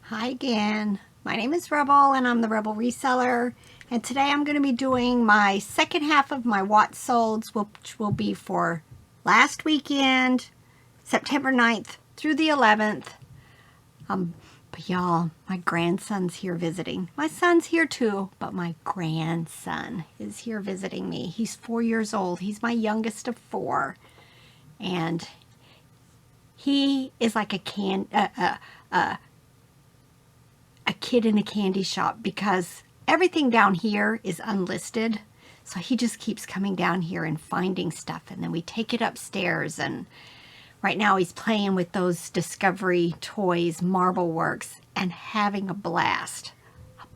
Hi again. My name is Rebel and I'm the Rebel Reseller. And today I'm going to be doing my second half of my What Solds, which will be for last weekend, September 9th through the 11th. But y'all, my grandson's here visiting. My son's here too, but my grandson is here visiting me. He's 4 years old. He's my youngest of 4. And he is like a kid in a candy shop because everything down here is unlisted. So he just keeps coming down here and finding stuff, and then we take it upstairs. And right now he's playing with those Discovery toys, Marble Works, and having a blast.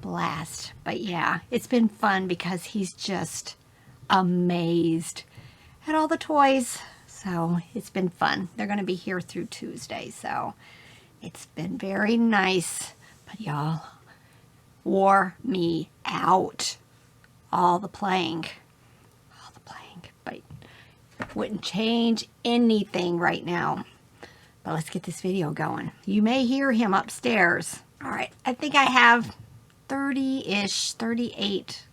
But yeah, it's been fun because he's just amazed at all the toys. So it's been fun. They're going to be here through Tuesday, so it's been very nice. But y'all, wore me out. All the playing, but wouldn't change anything right now. But let's get this video going. You may hear him upstairs. All right, I think I have 30-ish, 38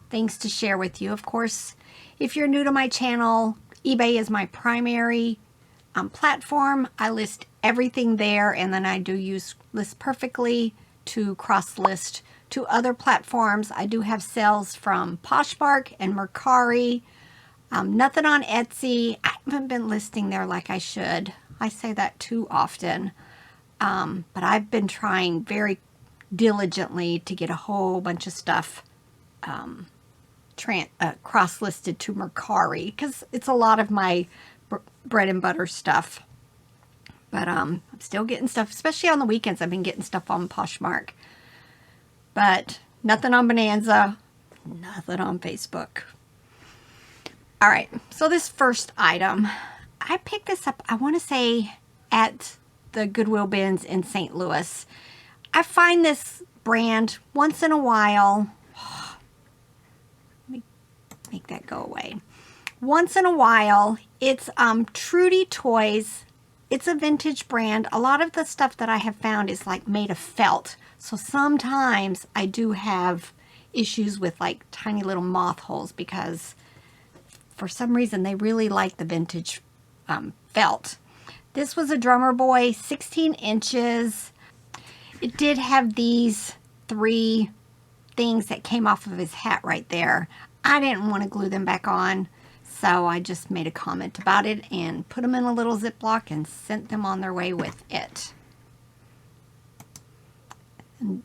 things to share with you. Of course, if you're new to my channel, eBay is my primary platform. I list everything there, and then I do use List Perfectly to cross-list to other platforms. I do have sales from Poshmark and Mercari. Nothing on Etsy. I haven't been listing there like I should. I say that too often. But I've been trying very diligently to get a whole bunch of stuff cross-listed to Mercari, because it's a lot of my bread and butter stuff. But I'm still getting stuff, especially on the weekends. I've been getting stuff on Poshmark. But nothing on Bonanza, nothing on Facebook. All right, so this first item, I picked this up, I want to say, at the Goodwill bins in St. Louis. I find this brand once in a while. Let me make that go away. Once in a while. It's Trudy Toys. It's a vintage brand. A lot of the stuff that I have found is like made of felt. So sometimes I do have issues with like tiny little moth holes because for some reason they really like the vintage felt. This was a drummer boy, 16 inches. It did have these 3 things that came off of his hat right there. I didn't want to glue them back on, so I just made a comment about it and put them in a little Ziploc and sent them on their way with it. And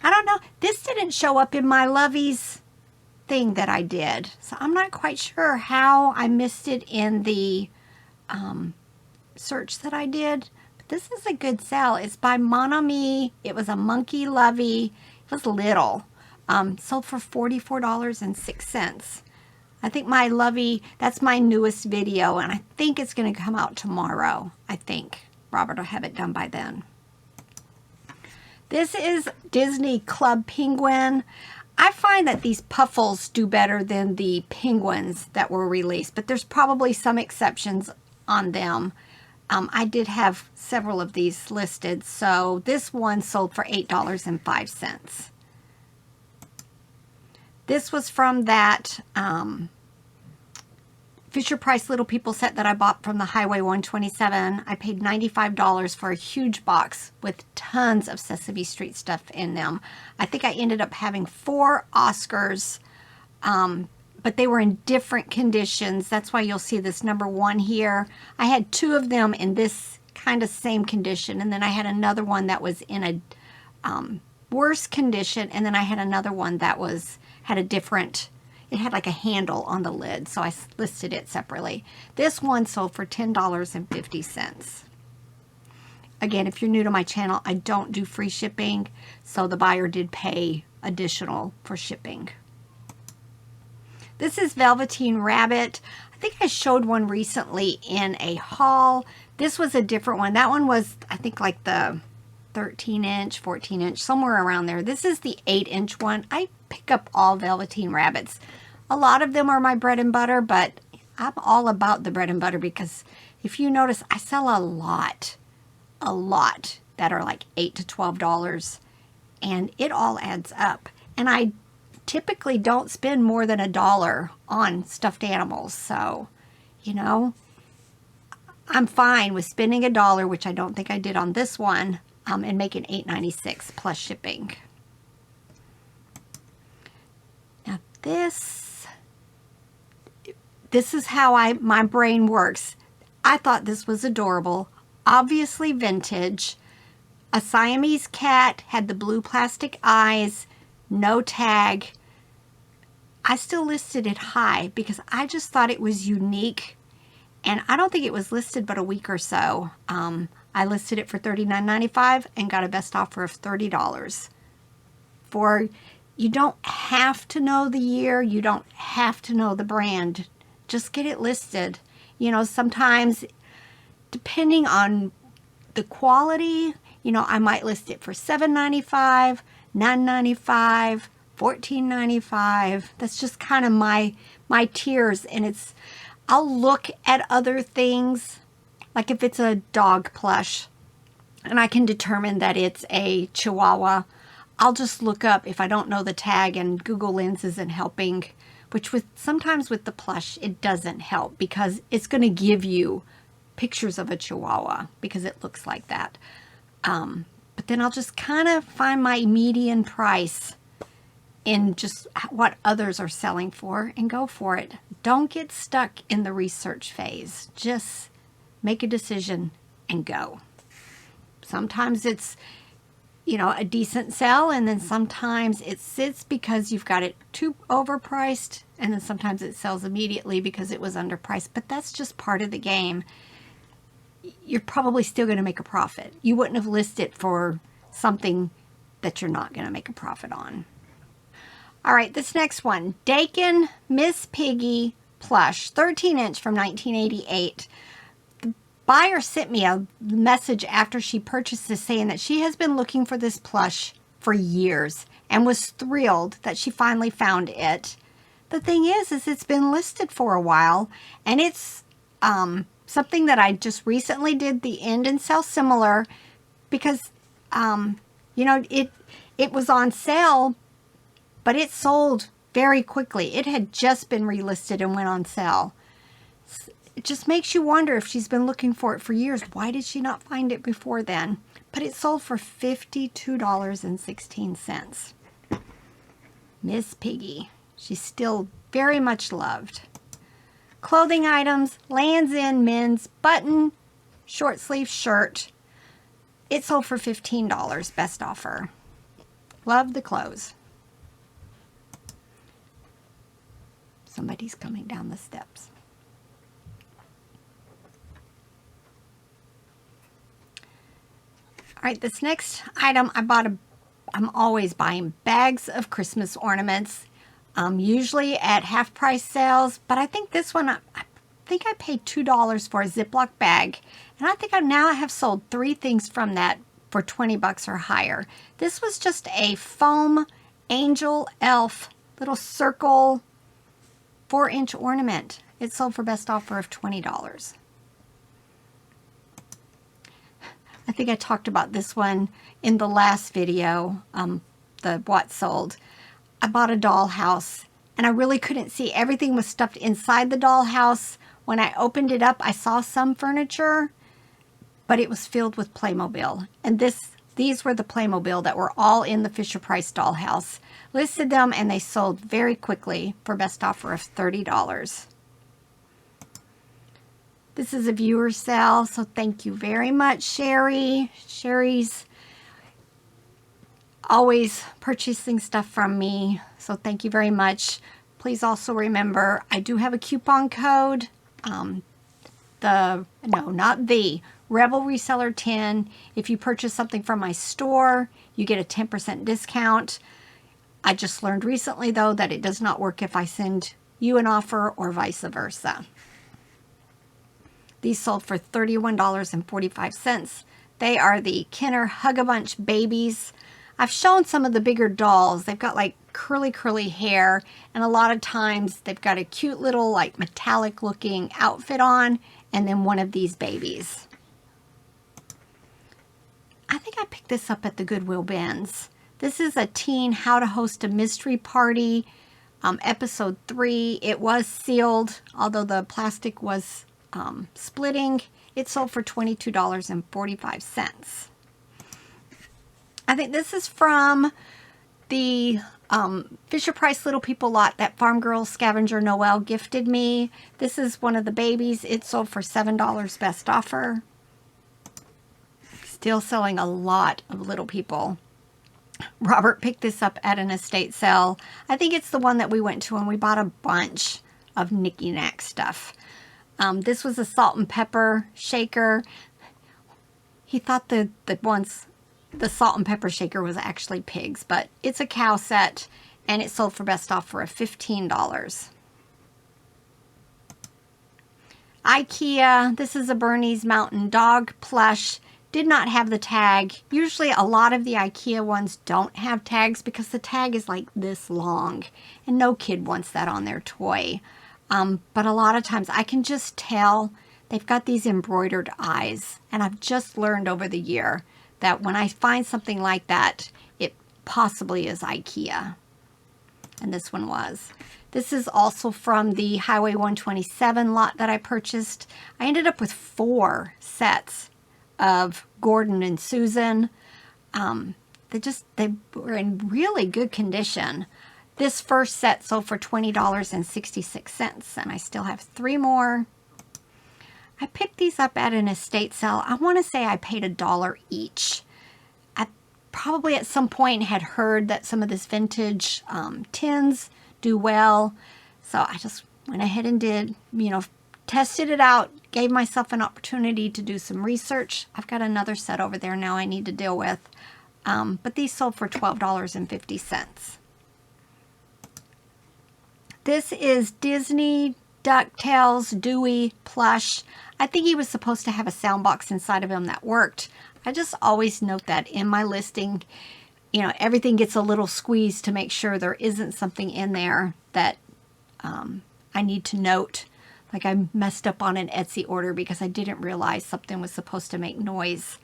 I don't know, this didn't show up in my Lovey's thing that I did, so I'm not quite sure how I missed it in the search that I did. But this is a good sell. It's by Mon Ami. It was a monkey Lovey. It was little. Sold for $44.06. I think my Lovey, that's my newest video, and I think it's going to come out tomorrow. I think Robert will have it done by then. This is Disney Club Penguin. I find that these puffles do better than the penguins that were released, but there's probably some exceptions on them. I did have several of these listed, so this one sold for $8.05. This was from that Fisher-Price Little People set that I bought from the Highway 127. I paid $95 for a huge box with tons of Sesame Street stuff in them. I think I ended up having 4 Oscars, but they were in different conditions. That's why you'll see this number 1 here. I had 2 of them in this kind of same condition, and then I had another one that was in a worse condition, and then I had another one that had a different, it had like a handle on the lid, so I listed it separately. This one sold for $10.50. Again, if you're new to my channel, I don't do free shipping, so the buyer did pay additional for shipping. This is Velveteen Rabbit. I think I showed one recently in a haul. This was a different one. That one was, I think, like the 13-inch, 14-inch, somewhere around there. This is the 8-inch one. I pick up all Velveteen Rabbits. A lot of them are my bread and butter, but I'm all about the bread and butter because if you notice, I sell a lot that are like $8 to $12, and it all adds up. And I typically don't spend more than $1 on stuffed animals, so, you know, I'm fine with spending $1, which I don't think I did on this one, and making $8.96 plus shipping. Now this is how my brain works. I thought this was adorable. Obviously vintage. A Siamese cat, had the blue plastic eyes, no tag. I still listed it high because I just thought it was unique. And I don't think it was listed but a week or so. I listed it for $39.95 and got a best offer of $30. You don't have to know the year. You don't have to know the brand. Just get it listed. You know, sometimes depending on the quality, you know, I might list it for $7.95, $9.95, $14.95. That's just kind of my tiers, and I'll look at other things, like if it's a dog plush and I can determine that it's a Chihuahua, I'll just look up, if I don't know the tag, and Google Lens isn't helping, which sometimes with the plush it doesn't help because it's going to give you pictures of a Chihuahua because it looks like that. But then I'll just kind of find my median price in just what others are selling for and go for it. Don't get stuck in the research phase. Just make a decision and go. Sometimes it's, you know, a decent sell, and then sometimes it sits because you've got it too overpriced, and then sometimes it sells immediately because it was underpriced. But that's just part of the game. You're probably still going to make a profit. You wouldn't have listed for something that you're not going to make a profit on. All right, this next one, Dakin Miss Piggy Plush, 13-inch from 1988. The buyer sent me a message after she purchased this saying that she has been looking for this plush for years and was thrilled that she finally found it. The thing is it's been listed for a while, and it's something that I just recently did the end and sell similar because, you know, it was on sale, but it sold very quickly. It had just been relisted and went on sale. It just makes you wonder if she's been looking for it for years. Why did she not find it before then? But it sold for $52.16. Miss Piggy. She's still very much loved. Clothing items, Lands' End men's button, short sleeve shirt. It sold for $15, best offer. Love the clothes. Somebody's coming down the steps. All right, this next item I bought I'm always buying bags of Christmas ornaments, usually at half price sales, but I think this one, I think I paid $2 for a Ziploc bag, and I think I have sold 3 things from that for $20 or higher. This was just a foam angel elf little circle 4-inch ornament. It sold for best offer of $20. I think I talked about this one in the last video, the what sold. I bought a dollhouse, and I really couldn't see. Everything was stuffed inside the dollhouse. When I opened it up, I saw some furniture, but it was filled with Playmobil. And these were the Playmobil that were all in the Fisher-Price dollhouse. Listed them, and they sold very quickly for best offer of $30. This is a viewer sale, so thank you very much, Sherry. Sherry's always purchasing stuff from me, so thank you very much. Please also remember, I do have a coupon code. Rebel Reseller 10. If you purchase something from my store, you get a 10% discount. I just learned recently, though, that it does not work if I send you an offer or vice versa. These sold for $31.45. They are the Kenner Hug-A-Bunch babies. I've shown some of the bigger dolls. They've got like curly hair, and a lot of times they've got a cute little like metallic looking outfit on, and then one of these babies. I think I picked this up at the Goodwill bins. This is a teen how to host a mystery party, episode 3. It was sealed, although the plastic was splitting. It sold for $22.45. I think this is from the Fisher-Price Little People lot that Farm Girl Scavenger Noel gifted me. This is one of the babies. It sold for $7 best offer. Still selling a lot of Little People. Robert picked this up at an estate sale. I think it's the one that we went to, and we bought a bunch of knicky-knack stuff. This was a salt and pepper shaker. He thought the salt and pepper shaker was actually Pig's, but it's a cow set, and it sold for best offer of $15. IKEA, this is a Bernese Mountain Dog plush. Did not have the tag. Usually a lot of the IKEA ones don't have tags because the tag is like this long, and no kid wants that on their toy. But a lot of times I can just tell they've got these embroidered eyes, and I've just learned over the year that when I find something like that, it possibly is IKEA. And this one was. This is also from the Highway 127 lot that I purchased. I ended up with 4 sets of Gordon and Susan. They were in really good condition. This first set sold for $20.66, and I still have 3 more. I picked these up at an estate sale. I want to say I paid $1 each. I probably at some point had heard that some of this vintage tins do well. So I just went ahead and did, tested it out, gave myself an opportunity to do some research. I've got another set over there now I need to deal with. But these sold for $12.50. This is Disney DuckTales Dewey plush. I think he was supposed to have a sound box inside of him that worked. I just always note that in my listing, everything gets a little squeezed to make sure there isn't something in there that I need to note. Like I messed up on an Etsy order because I didn't realize something was supposed to make noise.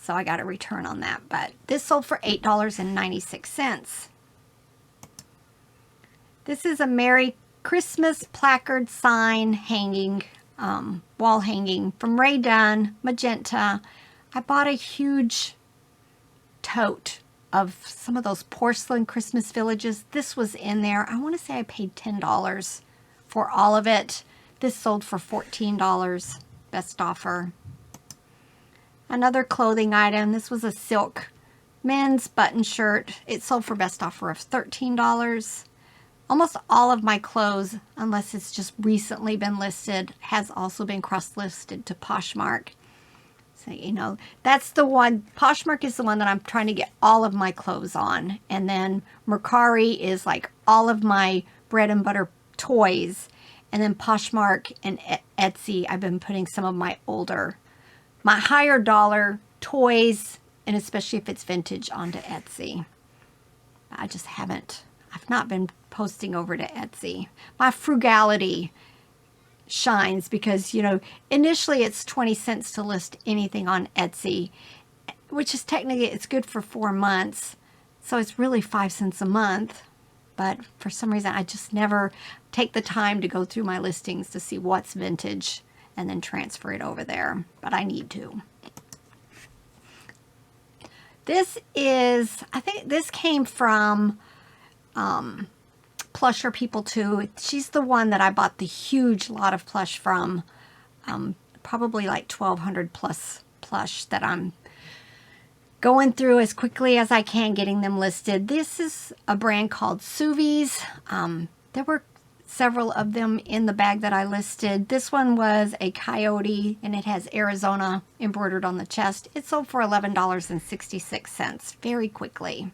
So I got a return on that. But this sold for $8.96. This is a Merry Christmas placard sign hanging, wall hanging from Ray Dunn, magenta. I bought a huge tote of some of those porcelain Christmas villages. This was in there. I want to say I paid $10 for all of it. This sold for $14, best offer. Another clothing item. This was a silk men's button shirt. It sold for best offer of $13. Almost all of my clothes, unless it's just recently been listed, has also been cross-listed to Poshmark. So, that's the one. Poshmark is the one that I'm trying to get all of my clothes on. And then Mercari is like all of my bread and butter toys. And then Poshmark and Etsy, I've been putting some of my higher dollar toys, and especially if it's vintage, onto Etsy. I've not been posting over to Etsy. My frugality shines because, initially it's 20 cents to list anything on Etsy, which is technically, it's good for 4 months. So it's really 5 cents a month. But for some reason, I just never take the time to go through my listings to see what's vintage and then transfer it over there. But I need to. I think this came from Plush for People Too. She's the one that I bought the huge lot of plush from. Probably like 1,200 plus plush that I'm going through as quickly as I can, getting them listed. This is a brand called Suvies. There were several of them in the bag that I listed. This one was a coyote, and it has Arizona embroidered on the chest. It sold for $11.66 very quickly.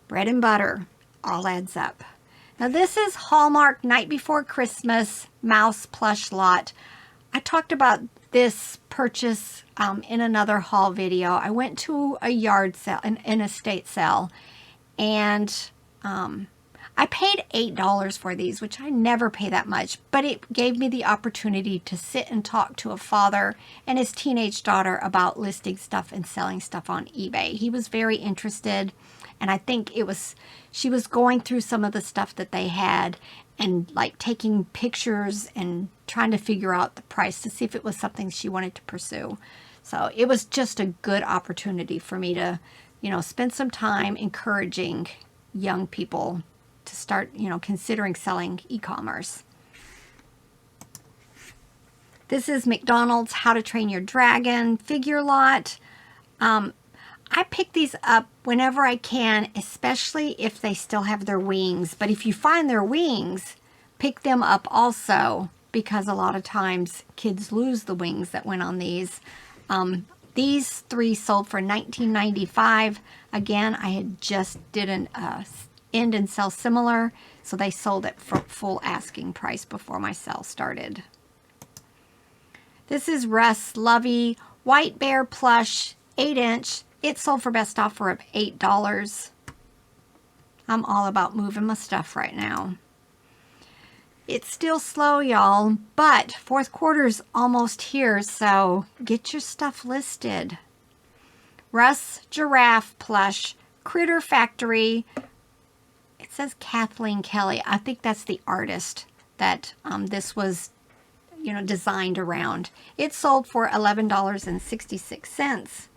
Bread and butter, all adds up. Now this is Hallmark Night Before Christmas mouse plush lot. I talked about this purchase in another haul video. I went to a yard sale, an estate sale, and I I paid $8 for these, which I never pay that much, but it gave me the opportunity to sit and talk to a father and his teenage daughter about listing stuff and selling stuff on eBay. He was very interested, and I think she was going through some of the stuff that they had and like taking pictures and trying to figure out the price to see if it was something she wanted to pursue. So it was just a good opportunity for me to, spend some time encouraging young people to start, considering selling e-commerce. This is McDonald's How to Train Your Dragon figure lot. I pick these up whenever I can, especially if they still have their wings. But if you find their wings, pick them up also, because a lot of times kids lose the wings that went on these. These 3 sold for $19.95. Again, I had just did an end and sell similar, so they sold at full asking price before my sale started. This is Russ Lovey White Bear Plush 8-inch. It sold for best offer of $8. I'm all about moving my stuff right now. It's still slow, y'all, but fourth quarter's almost here, so get your stuff listed. Russ Giraffe Plush Critter Factory. It says Kathleen Kelly. I think that's the artist that this was, designed around. It sold for $11.66.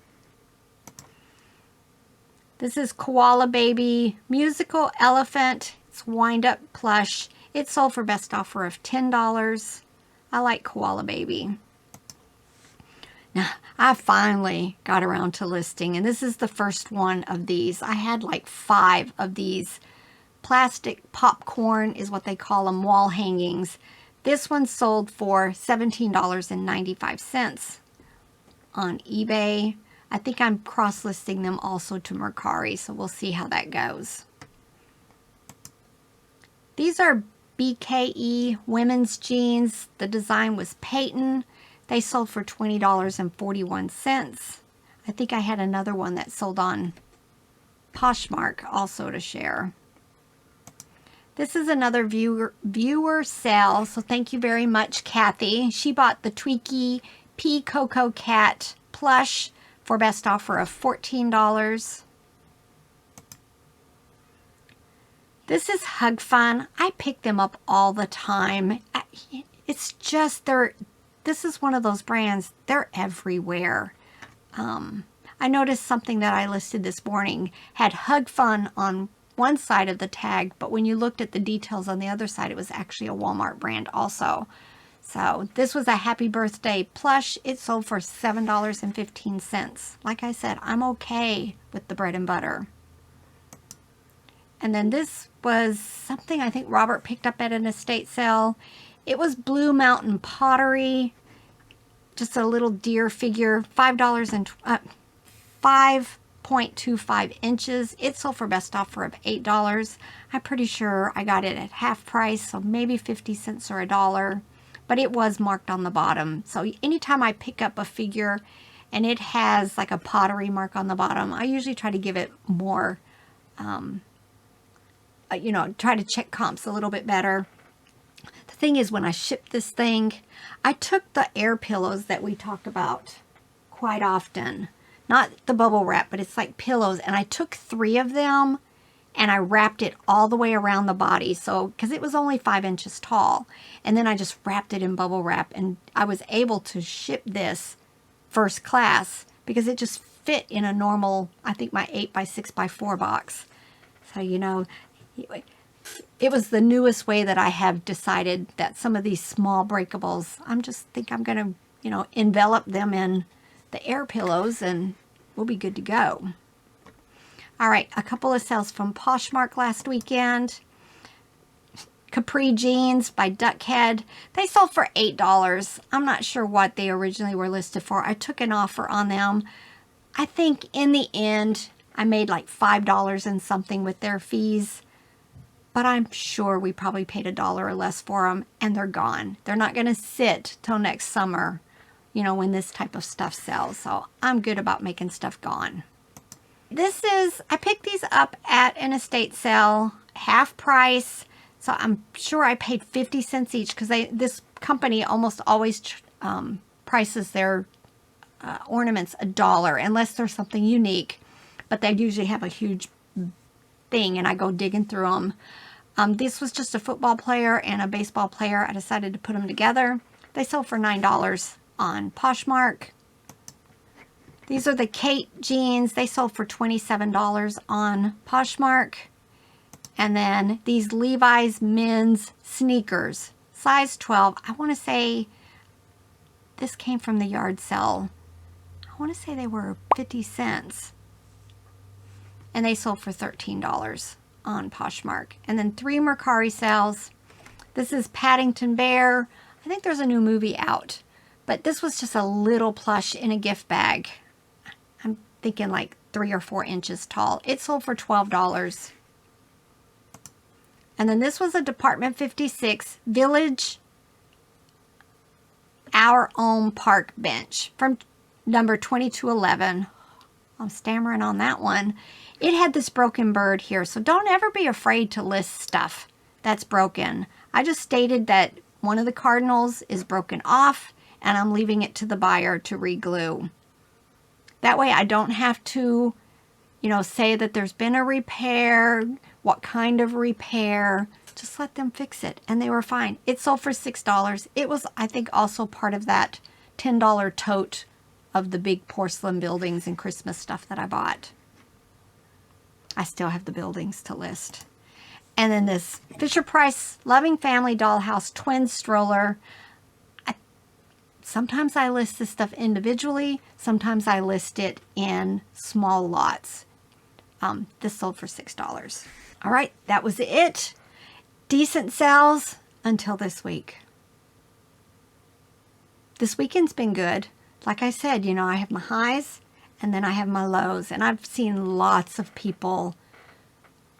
This is Koala Baby Musical Elephant. It's wind up plush. It sold for best offer of $10. I like Koala Baby. Now, I finally got around to listing, and this is the first one of these. I had like 5 of these plastic popcorn is what they call them, wall hangings. This one sold for $17.95 on eBay. I think I'm cross-listing them also to Mercari, so we'll see how that goes. These are BKE women's jeans. The design was Peyton. They sold for $20.41. I think I had another one that sold on Poshmark also to share. This is another viewer sale, so thank you very much, Kathy. She bought the Tweaky Pea Cocoa Cat plush for best offer of $14. This is Hug Fun. I pick them up all the time. It's just, this is one of those brands, they're everywhere. I noticed something that I listed this morning had Hug Fun on one side of the tag, but when you looked at the details on the other side, it was actually a Walmart brand also. So this was a Happy Birthday plush. It sold for $7.15. Like I said, I'm okay with the bread and butter. And then this was something I think Robert picked up at an estate sale. It was Blue Mountain Pottery. Just a little deer figure, $5.25 inches. It sold for best offer of $8. I'm pretty sure I got it at half price, so maybe 50 cents or $1. But it was marked on the bottom. So anytime I pick up a figure and it has like a pottery mark on the bottom, I usually try to give it more, try to check comps a little bit better. The thing is, when I shipped this thing, I took the air pillows that we talk about quite often. Not the bubble wrap, but it's like pillows. And I took 3 of them and I wrapped it all the way around the body. So, because it was only 5 inches tall. And then I just wrapped it in bubble wrap. And I was able to ship this first class because it just fit in a normal, I think my 8x6x4 box. So, it was the newest way that I have decided that some of these small breakables, I'm going to, envelop them in the air pillows and we'll be good to go. All right, a couple of sales from Poshmark last weekend. Capri jeans by Duckhead. They sold for $8. I'm not sure what they originally were listed for. I took an offer on them. I think in the end, I made like $5 and something with their fees. But I'm sure we probably paid $1 or less for them, and they're gone. They're not going to sit till next summer, when this type of stuff sells. So I'm good about making stuff gone. I picked these up at an estate sale. half price. So I'm sure I paid 50 cents each because this company almost always prices their ornaments $1 unless there's something unique. But they usually have a huge thing and I go digging through them. This was just a football player and a baseball player. I decided to put them together. They sold for $9 on Poshmark. These are the Kate jeans. They sold for $27 on Poshmark. And then these Levi's men's sneakers, size 12. I want to say this came from the yard sale. I want to say they were 50 cents. And they sold for $13 on Poshmark. And then 3 Mercari sales. This is Paddington Bear. I think there's a new movie out. But this was just a little plush in a gift bag. I'm thinking like 3 or 4 inches tall. It sold for $12. And then this was a Department 56 Village Our Own Park bench from number 2211. I'm stammering on that one. It had this broken bird here, so don't ever be afraid to list stuff that's broken. I just stated that one of the cardinals is broken off, and I'm leaving it to the buyer to re-glue. That way I don't have to, say that there's been a repair, what kind of repair. Just let them fix it, and they were fine. It sold for $6. It was, I think, also part of that $10 tote of the big porcelain buildings and Christmas stuff that I bought. I still have the buildings to list. And then this Fisher-Price Loving Family Dollhouse Twin Stroller. Sometimes I list this stuff individually. Sometimes I list it in small lots. This sold for $6. All right, that was it. Decent sales until this week. This weekend's been good. Like I said, I have my highs and then I have my lows. And I've seen lots of people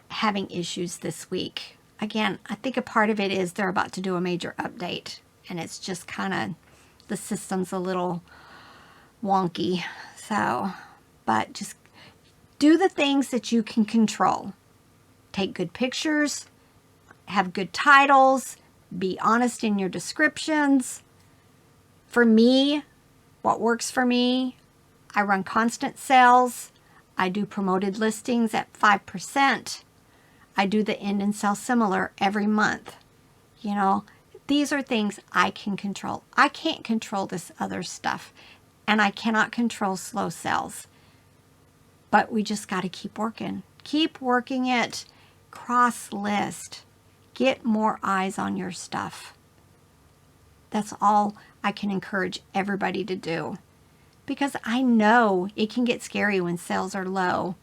having issues this week. Again, I think a part of it is they're about to do a major update. And it's just kind of, the system's a little wonky. So, but just do the things that you can control. Take good pictures, have good titles, be honest in your descriptions. For me, what works for me, I run constant sales. I do promoted listings at 5%. I do the end and sell similar every month. These are things I can control. I can't control this other stuff, and I cannot control slow sales. But we just got to keep working. Keep working it. Cross list. Get more eyes on your stuff. That's all I can encourage everybody to do. Because I know it can get scary when sales are low.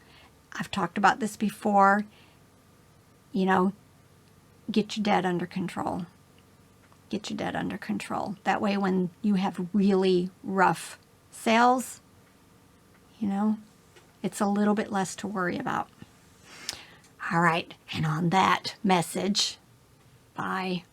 I've talked about this before. Get your debt under control. Get your debt under control. That way when you have really rough sales, it's a little bit less to worry about. All right, and on that message, bye.